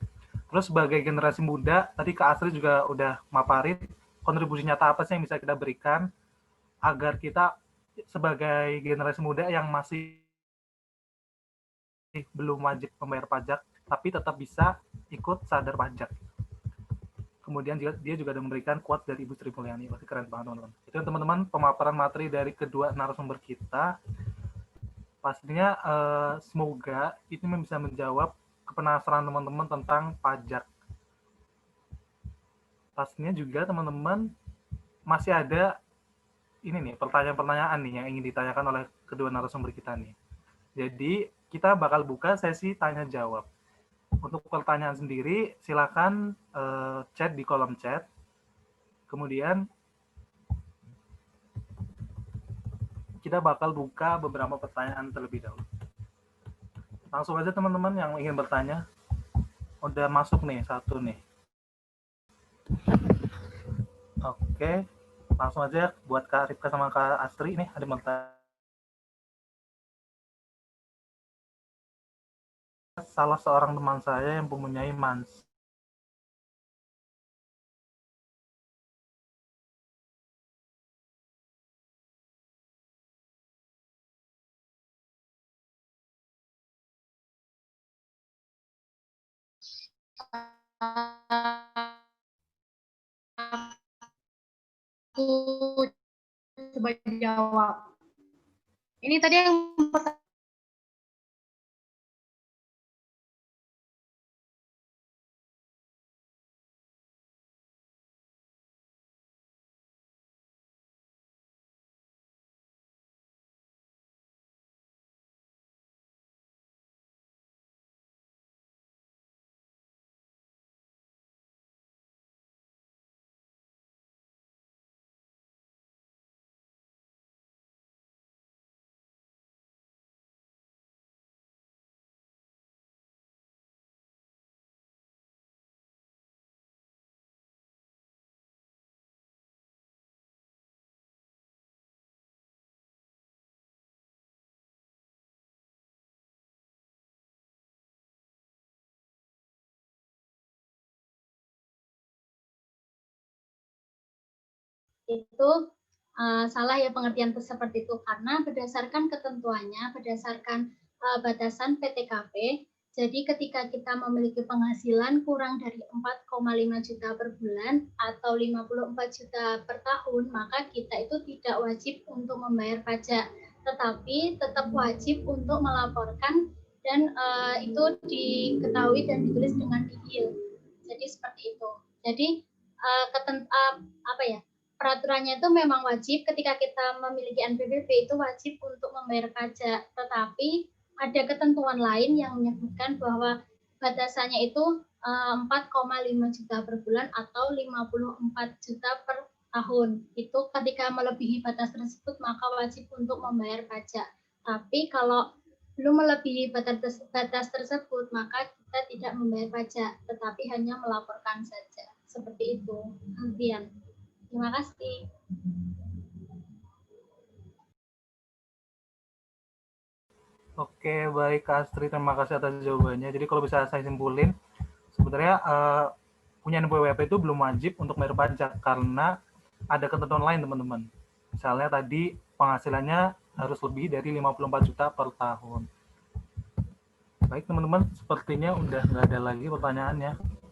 Terus sebagai generasi muda, tadi Kak Astri juga udah maparin kontribusi nyata apa sih yang bisa kita berikan agar kita sebagai generasi muda yang masih belum wajib membayar pajak, tapi tetap bisa ikut sadar pajak. Kemudian dia juga ada memberikan quote dari Ibu Sri Mulyani. Pasti keren banget teman-teman. Itu teman-teman pemaparan materi dari kedua narasumber kita. Pastinya semoga ini bisa menjawab kepenasaran teman-teman tentang pajak. Pastinya juga teman-teman masih ada ini nih pertanyaan-pertanyaan nih yang ingin ditanyakan oleh kedua narasumber kita nih. Jadi kita bakal buka sesi tanya jawab. Untuk pertanyaan sendiri, silakan chat di kolom chat. Kemudian kita bakal buka beberapa pertanyaan terlebih dahulu. Langsung aja teman-teman yang ingin bertanya. Udah masuk nih, satu nih. Oke, langsung aja buat Kak Ripka sama Kak Astri nih, ada bertanya. Salah seorang teman saya yang mempunyai mans. Aku coba jawab. Ini tadi yang Itu salah ya pengertian seperti itu, karena berdasarkan ketentuannya, berdasarkan batasan PTKP, jadi ketika kita memiliki penghasilan kurang dari 4,5 juta per bulan atau 54 juta per tahun, maka kita itu tidak wajib untuk membayar pajak, tetapi tetap wajib untuk melaporkan dan itu diketahui dan ditulis dengan detail. Jadi seperti itu. Jadi peraturannya itu memang wajib ketika kita memiliki NPWP itu wajib untuk membayar pajak, tetapi ada ketentuan lain yang menyebutkan bahwa batasannya itu 4,5 juta per bulan atau 54 juta per tahun. Itu ketika melebihi batas tersebut maka wajib untuk membayar pajak. Tapi kalau belum melebihi batas tersebut maka kita tidak membayar pajak, tetapi hanya melaporkan saja. Seperti itu. Kemudian Terima kasih. Oke, baik Kak Astri, terima kasih atas jawabannya. Jadi kalau bisa saya simpulin, sebenarnya punya NPWP itu belum wajib untuk bayar pajak karena ada ketentuan lain teman-teman. Misalnya tadi penghasilannya harus lebih dari 54 juta per tahun. Baik teman-teman, sepertinya udah nggak ada lagi pertanyaannya.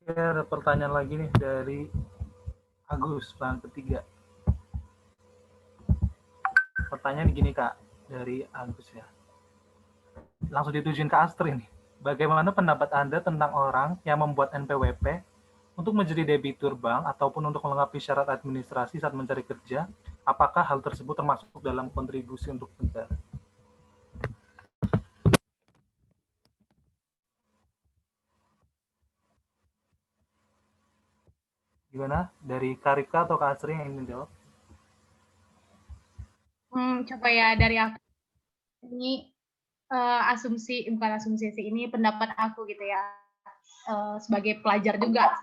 Oke, ada pertanyaan lagi nih dari Agus, pertanyaan ketiga. Pertanyaan gini Kak, dari Agus ya. Langsung ditujuin ke Astri nih. Bagaimana pendapat Anda tentang orang yang membuat NPWP untuk menjadi debitur bank ataupun untuk melengkapi syarat administrasi saat mencari kerja? Apakah hal tersebut termasuk dalam kontribusi untuk negara? Gimana? Dari Karika atau Kak Astri yang ingin jawab? Coba ya dari aku. Ini asumsi, bukan asumsi sih, ini pendapat aku gitu ya. Sebagai pelajar juga.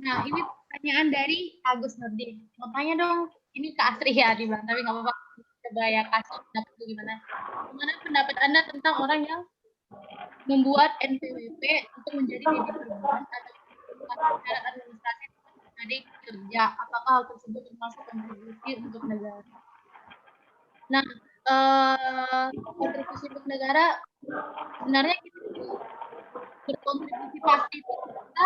Nah, ini pertanyaan dari Agus Nurdin. Mau tanya dong, ini ke Astri ya, dibilang, tapi nggak apa-apa. Coba ya kasih pendapat gimana. Gimana pendapat Anda tentang orang yang membuat NPWP untuk menjadi debitur bank atau syarat administrasi untuk menjadi kerja? Apakah hal tersebut termasuk kontribusi untuk negara? Nah, kontribusi untuk negara sebenarnya kita berkontribusi pasti itu kita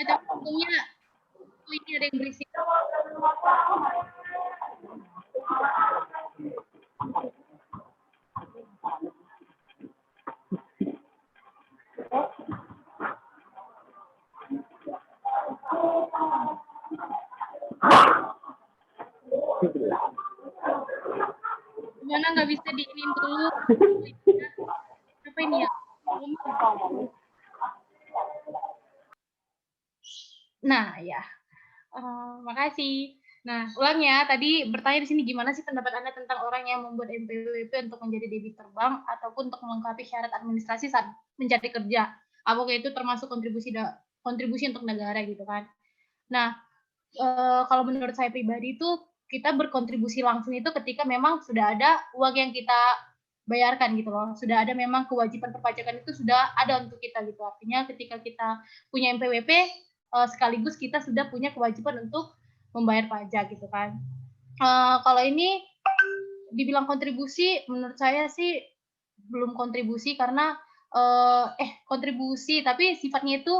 ada untungnya ini ada yang berisik. Gimana nggak bisa diinin dulu? Apa ini ya? Nah, ya. Makasih. Nah, ulang ya. Tadi bertanya di sini gimana sih pendapat Anda tentang orang yang membuat NPWP untuk menjadi debitur bank ataupun untuk melengkapi syarat administrasi saat mencari kerja? Apakah itu termasuk kontribusi untuk negara gitu kan? Nah, kalau menurut saya pribadi itu kita berkontribusi langsung itu ketika memang sudah ada uang yang kita bayarkan gitu loh. Sudah ada memang kewajiban perpajakan itu sudah ada untuk kita gitu. Artinya ketika kita punya NPWP sekaligus kita sudah punya kewajiban untuk membayar pajak gitu kan. Kalau ini dibilang kontribusi, menurut saya sih belum kontribusi karena kontribusi tapi sifatnya itu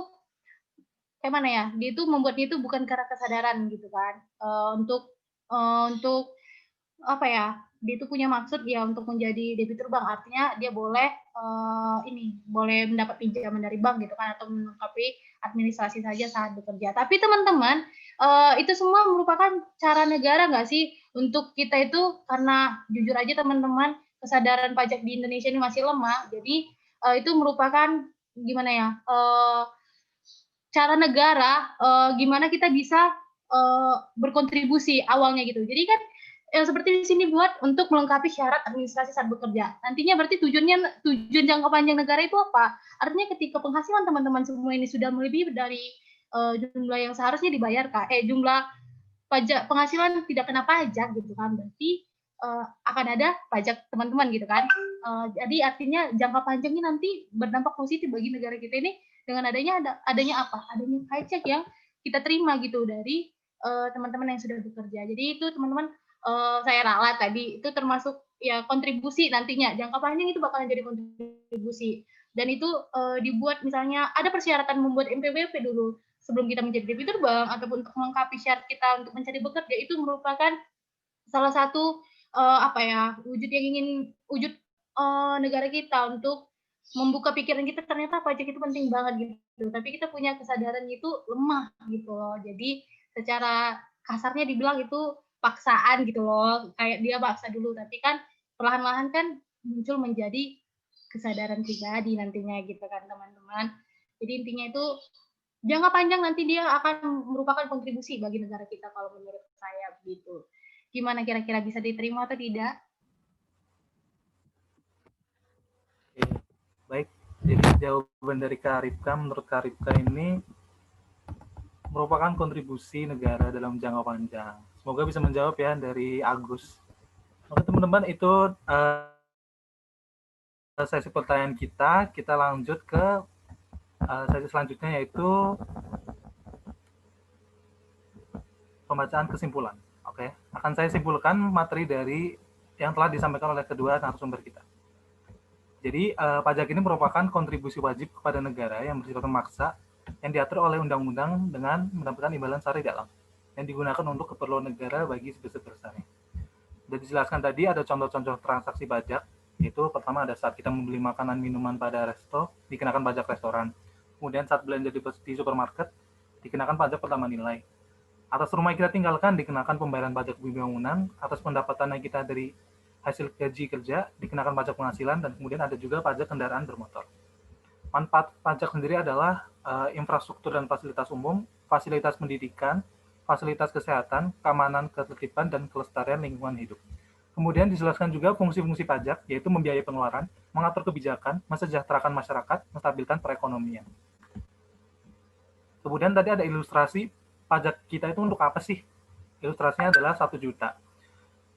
kayak mana ya? Dia itu membuatnya itu bukan karena kesadaran gitu kan. Untuk apa ya? Dia itu punya maksud ya untuk menjadi debitur bank, artinya dia boleh boleh mendapat pinjaman dari bank gitu kan atau melengkapi administrasi saja saat bekerja. Tapi teman-teman, itu semua merupakan cara negara nggak sih untuk kita itu, karena jujur aja teman-teman kesadaran pajak di Indonesia ini masih lemah. Jadi itu merupakan gimana ya? Cara negara gimana kita bisa berkontribusi awalnya gitu. Jadi kan yang seperti di sini buat untuk melengkapi syarat administrasi saat bekerja. Nantinya berarti tujuan jangka panjang negara itu apa? Artinya ketika penghasilan teman-teman semua ini sudah melebihi dari jumlah yang seharusnya dibayarkan, jumlah pajak penghasilan tidak kena pajak gitu kan, berarti akan ada pajak teman-teman gitu kan. Jadi artinya jangka panjangnya nanti berdampak positif bagi negara kita ini dengan adanya apa? Adanya pajak yang kita terima gitu dari teman-teman yang sudah bekerja. Jadi itu teman-teman saya ralat tadi, itu termasuk ya kontribusi nantinya, jangka panjang itu bakalan jadi kontribusi. Dan itu dibuat misalnya ada persyaratan membuat NPWP dulu sebelum kita menjadi debitur bank ataupun untuk melengkapi syarat kita untuk mencari bekerja, itu merupakan salah satu apa ya, wujud negara kita untuk membuka pikiran kita, ternyata pajak itu penting banget gitu. Tapi kita punya kesadaran itu lemah gitu loh. Jadi secara kasarnya dibilang itu paksaan gitu loh, kayak dia paksa dulu, tapi kan perlahan-lahan kan muncul menjadi kesadaran pribadi nantinya gitu kan teman-teman. Jadi intinya itu jangka panjang nanti dia akan merupakan kontribusi bagi negara kita kalau menurut saya begitu. Gimana kira-kira, bisa diterima atau tidak? Oke, baik. Jadi jawaban dari Kak Ripka, menurut Kak Ripka ini merupakan kontribusi negara dalam jangka panjang. Semoga bisa menjawab ya dari Agus. Oke teman-teman, itu sesi pertanyaan kita. Kita lanjut ke sesi selanjutnya, yaitu pembacaan kesimpulan. Oke, akan saya simpulkan materi dari yang telah disampaikan oleh kedua narasumber kita. Jadi pajak ini merupakan kontribusi wajib kepada negara yang bersifat memaksa, yang diatur oleh undang-undang dengan mendapatkan imbalan sari dalam, yang digunakan untuk keperluan negara bagi sebesar-besarnya. Sudah dijelaskan tadi ada contoh-contoh transaksi pajak, yaitu pertama ada saat kita membeli makanan minuman pada resto, dikenakan pajak restoran. Kemudian saat belanja di supermarket, dikenakan pajak pertama nilai. Atas rumah kita tinggalkan, dikenakan pembayaran pajak bangunan. Atas pendapatan yang kita dari hasil gaji kerja, dikenakan pajak penghasilan, dan kemudian ada juga pajak kendaraan bermotor. Manfaat pajak sendiri adalah infrastruktur dan fasilitas umum, fasilitas pendidikan, fasilitas kesehatan, keamanan, ketertiban, dan kelestarian lingkungan hidup. Kemudian dijelaskan juga fungsi-fungsi pajak, yaitu membiayai pengeluaran, mengatur kebijakan, mensejahterakan masyarakat, menstabilkan perekonomian. Kemudian tadi ada ilustrasi pajak kita itu untuk apa sih? Ilustrasinya adalah 1 juta.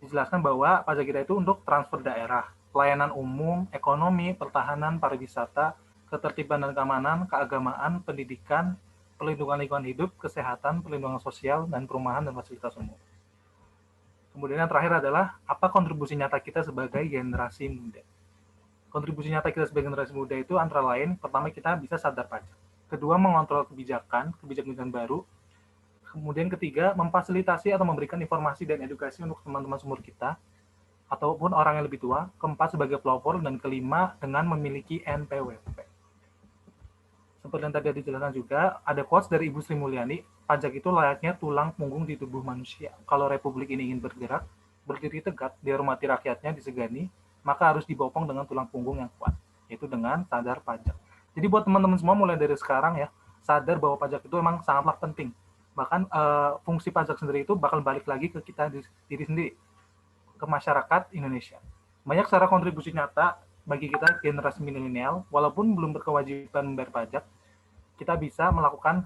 Dijelaskan bahwa pajak kita itu untuk transfer daerah, pelayanan umum, ekonomi, pertahanan, pariwisata, ketertiban dan keamanan, keagamaan, pendidikan, perlindungan lingkungan hidup, kesehatan, perlindungan sosial, dan perumahan dan fasilitas umum. Kemudian yang terakhir adalah apa kontribusi nyata kita sebagai generasi muda. Kontribusi nyata kita sebagai generasi muda itu antara lain, pertama kita bisa sadar pajak. Kedua, mengontrol kebijakan baru. Kemudian ketiga, memfasilitasi atau memberikan informasi dan edukasi untuk teman-teman seumur kita ataupun orang yang lebih tua. Keempat, sebagai pelopor. Dan kelima, dengan memiliki NPWP. Seperti yang tadi dijelaskan juga, ada quotes dari Ibu Sri Mulyani, pajak itu layaknya tulang punggung di tubuh manusia. Kalau Republik ini ingin bergerak, berdiri tegak, dihormati rakyatnya, disegani, maka harus dibopong dengan tulang punggung yang kuat, yaitu dengan sadar pajak. Jadi buat teman-teman semua mulai dari sekarang ya, sadar bahwa pajak itu memang sangatlah penting. Bahkan fungsi pajak sendiri itu bakal balik lagi ke kita diri sendiri, ke masyarakat Indonesia. Banyak cara kontribusi nyata bagi kita generasi milenial, walaupun belum berkewajiban membayar pajak, kita bisa melakukan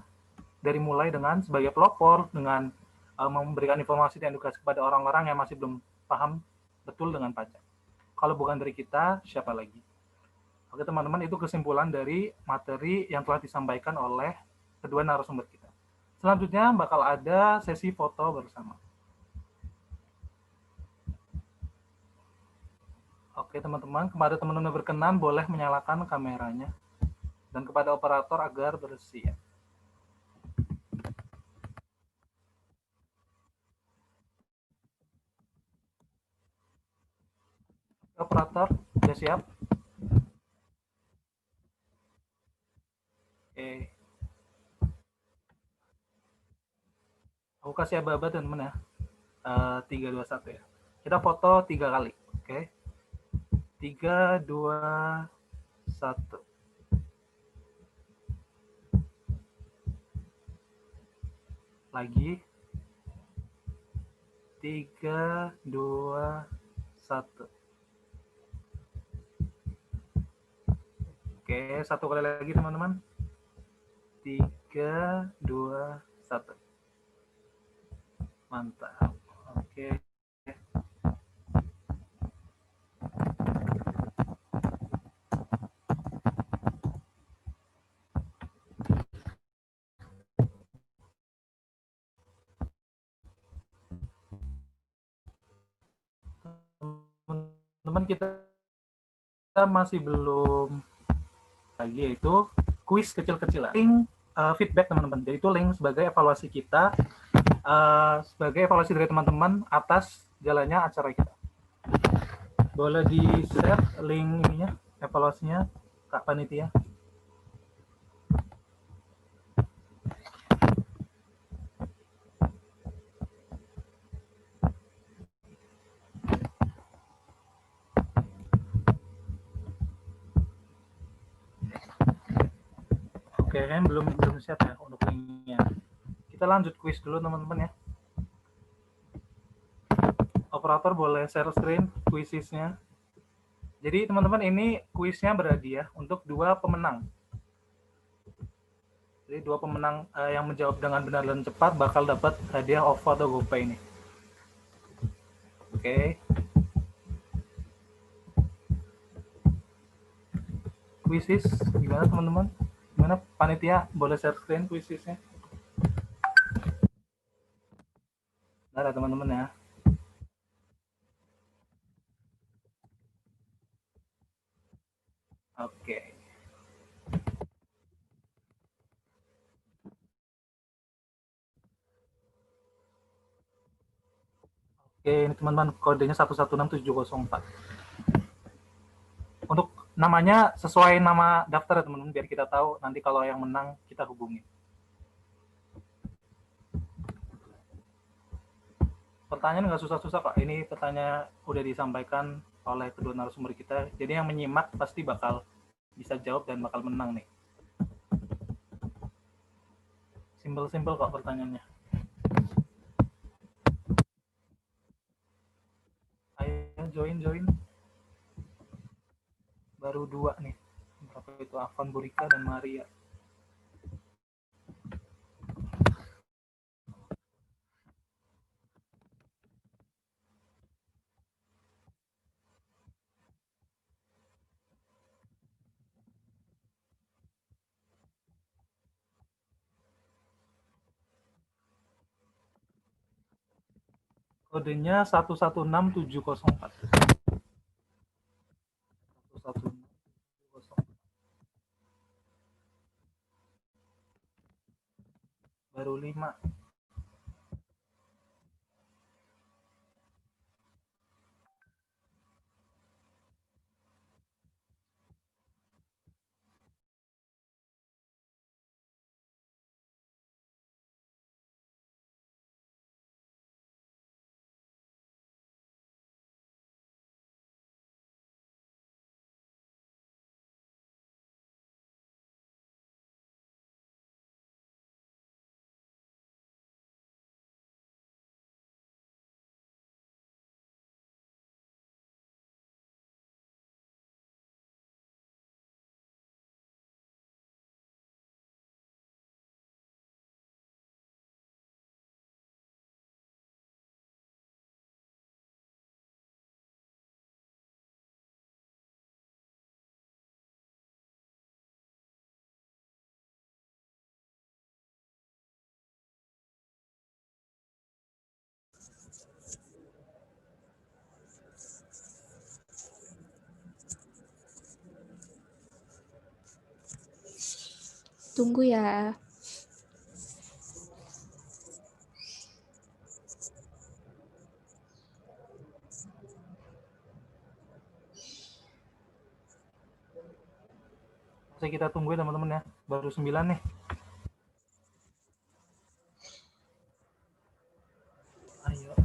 dari mulai dengan sebagai pelopor, dengan memberikan informasi dan edukasi kepada orang-orang yang masih belum paham betul dengan pajak. Kalau bukan dari kita, siapa lagi? Oke teman-teman, itu kesimpulan dari materi yang telah disampaikan oleh kedua narasumber kita. Selanjutnya bakal ada sesi foto bersama. Oke teman-teman, kepada teman-teman yang berkenan boleh menyalakan kameranya. Dan kepada operator agar bersiap. Operator, sudah siap? Oke. Aku kasih aba-aba teman-teman ya. 3, 2, 1 ya. Kita foto 3 kali. Oke. 3, 2, 1. Lagi. 3, 2, 1. Oke, 1 kali lagi teman-teman. 3, 2, 1. Mantap. Oke. teman-teman kita masih belum lagi, yaitu kuis kecil-kecilan. Link feedback teman-teman. Jadi itu link sebagai evaluasi kita, sebagai evaluasi dari teman-teman atas jalannya acara kita. Boleh di-share link ininya, evaluasinya, Kak Panitia? Oke, kan belum siap ya untuk linknya. Kita lanjut kuis dulu teman-teman ya. Operator boleh share screen kuisisnya. Jadi teman-teman ini kuisnya berhadiah untuk 2 pemenang. Jadi 2 pemenang yang menjawab dengan benar dan cepat bakal dapat hadiah OVO atau GoPay ini. Oke. Kuisis gimana teman-teman? Gimana panitia, boleh share screen kuisisnya? Nah, teman-teman ya. Oke. Oke, ini teman-teman kodenya 116704. Untuk namanya sesuai nama daftar ya teman-teman, biar kita tahu nanti kalau yang menang kita hubungi. Pertanyaan nggak susah-susah Pak, ini pertanyaan udah disampaikan oleh kedua narasumber kita, jadi yang menyimak pasti bakal bisa jawab dan bakal menang nih. Simple-simple kok pertanyaannya. Ayo join. Baru 2 nih. Berapa itu? Afan, Burika, dan Maria. Kodenya 116704. 116704. Baru 5. Tunggu ya. Masih kita tunggu ya teman-teman ya. Baru 9 nih. Ayo.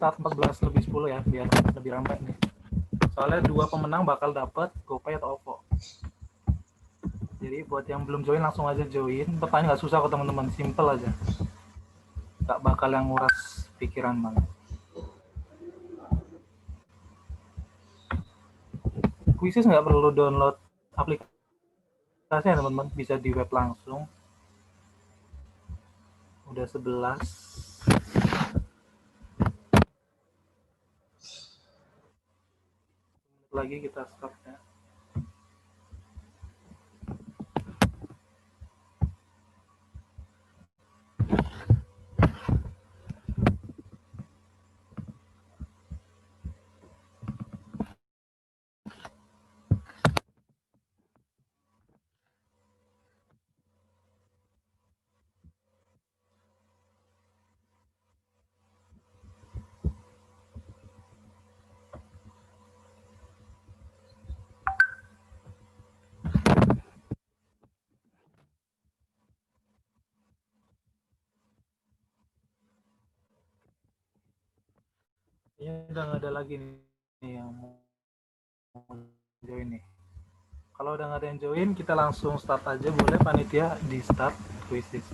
start 14 lebih 10 ya, biar lebih ramai nih. Soalnya 2 pemenang bakal dapat GoPay atau OVO. Jadi buat yang belum join langsung aja join. Pertanyaan nggak susah kok teman-teman, simple aja. Nggak bakal yang nguras pikiran banget. Quizzes nggak perlu download aplikasinya teman-teman, bisa di web langsung. Udah 11. Lagi kita start ya. Ini udah nggak ada lagi nih yang mau join nih. Kalau udah nggak ada yang join, kita langsung start aja, boleh panitia di start quiznya.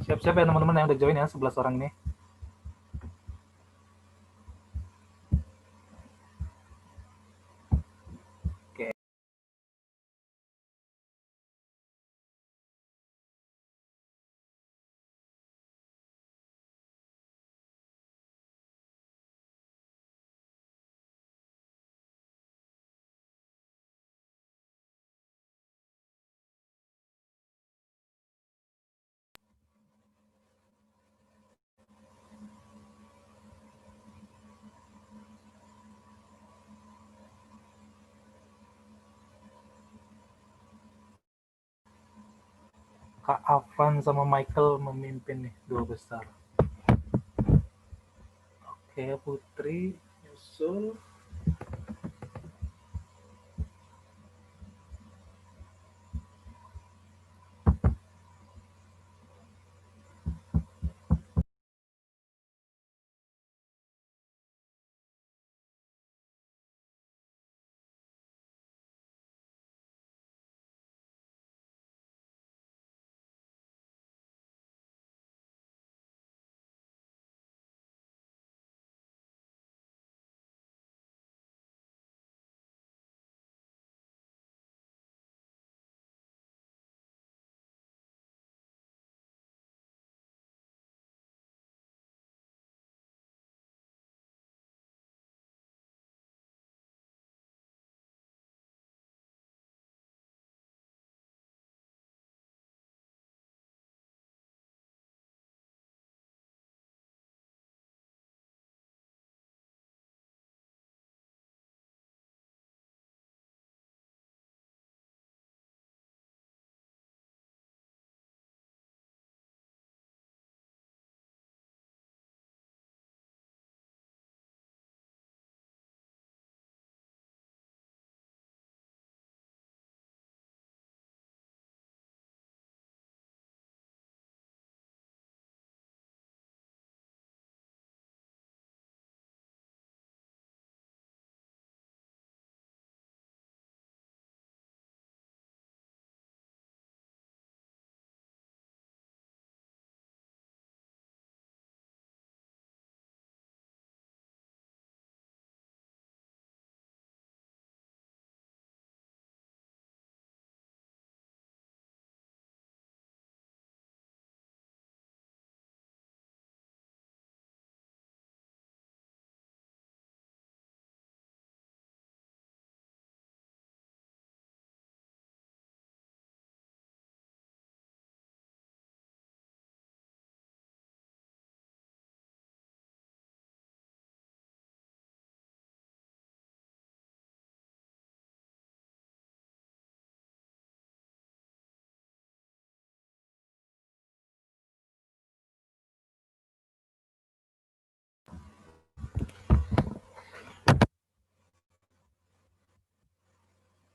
Siap-siap ya teman-teman yang udah join ya, 11 orang ini. Oke. Kak Afan sama Michael memimpin nih, 2 besar. Oke, Putri, Yusul.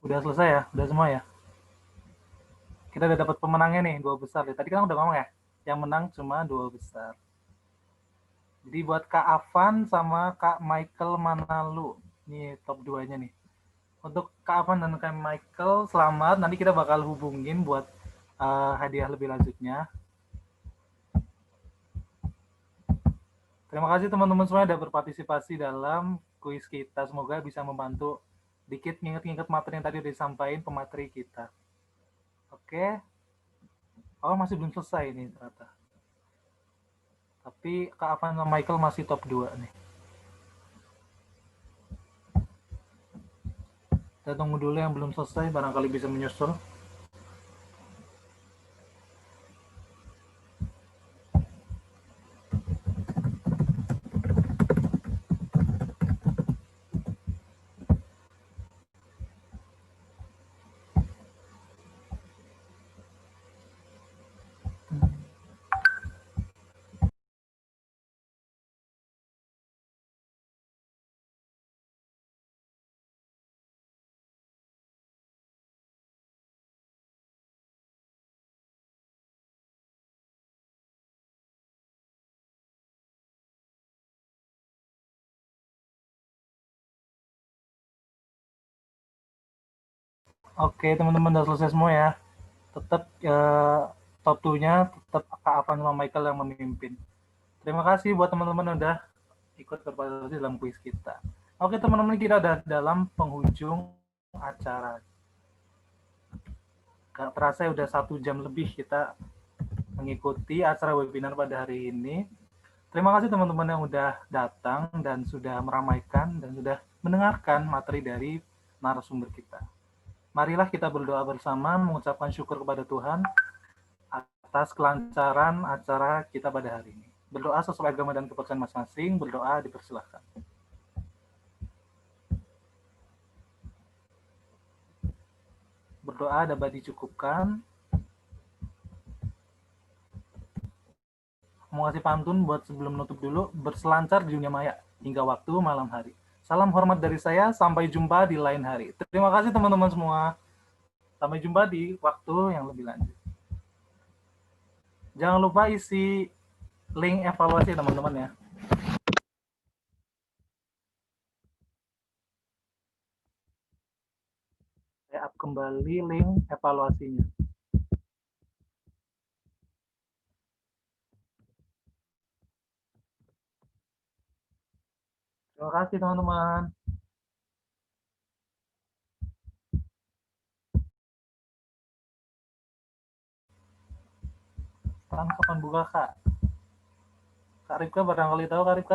Udah selesai ya? Udah semua ya? Kita udah dapat pemenangnya nih, 2 besar. Tadi kan udah ngomong ya? Yang menang cuma 2 besar. Jadi buat Kak Afan sama Kak Michael Manalu. Ini top 2-nya nih. Untuk Kak Afan dan Kak Michael, selamat. Nanti kita bakal hubungin buat hadiah lebih lanjutnya. Terima kasih teman-teman semua yang sudah berpartisipasi dalam kuis kita. Semoga bisa membantu dikit nginget-nginget materi yang tadi udah disampaikan pemateri kita. Oke. Oh, masih belum selesai nih ternyata. Tapi Kak Afan sama Michael masih top 2 nih. Kita tunggu dulu yang belum selesai, barangkali bisa menyusul. Oke, teman-teman udah selesai semua ya. Tetap top 2-nya tetap Kak Afan sama Michael yang memimpin. Terima kasih buat teman-teman yang udah ikut berpartisipasi dalam kuis kita. Oke, teman-teman, kita udah dalam penghujung acara. Gak terasa udah 1 jam lebih kita mengikuti acara webinar pada hari ini. Terima kasih teman-teman yang udah datang dan sudah meramaikan dan sudah mendengarkan materi dari narasumber kita. Marilah kita berdoa bersama mengucapkan syukur kepada Tuhan atas kelancaran acara kita pada hari ini. Berdoa sesuai agama dan kepercayaan masing-masing, berdoa dipersilahkan. Berdoa dapat dicukupkan. Mau kasih pantun buat sebelum nutup dulu, berselancar di dunia maya hingga waktu malam hari. Salam hormat dari saya, sampai jumpa di lain hari. Terima kasih teman-teman semua. Sampai jumpa di waktu yang lebih lanjut. Jangan lupa isi link evaluasi teman-teman ya. Saya up kembali link evaluasinya. Terima kasih teman-teman. Sekarang kapan buka Kak? Kak Rifka barangkali tahu Kak Rifka?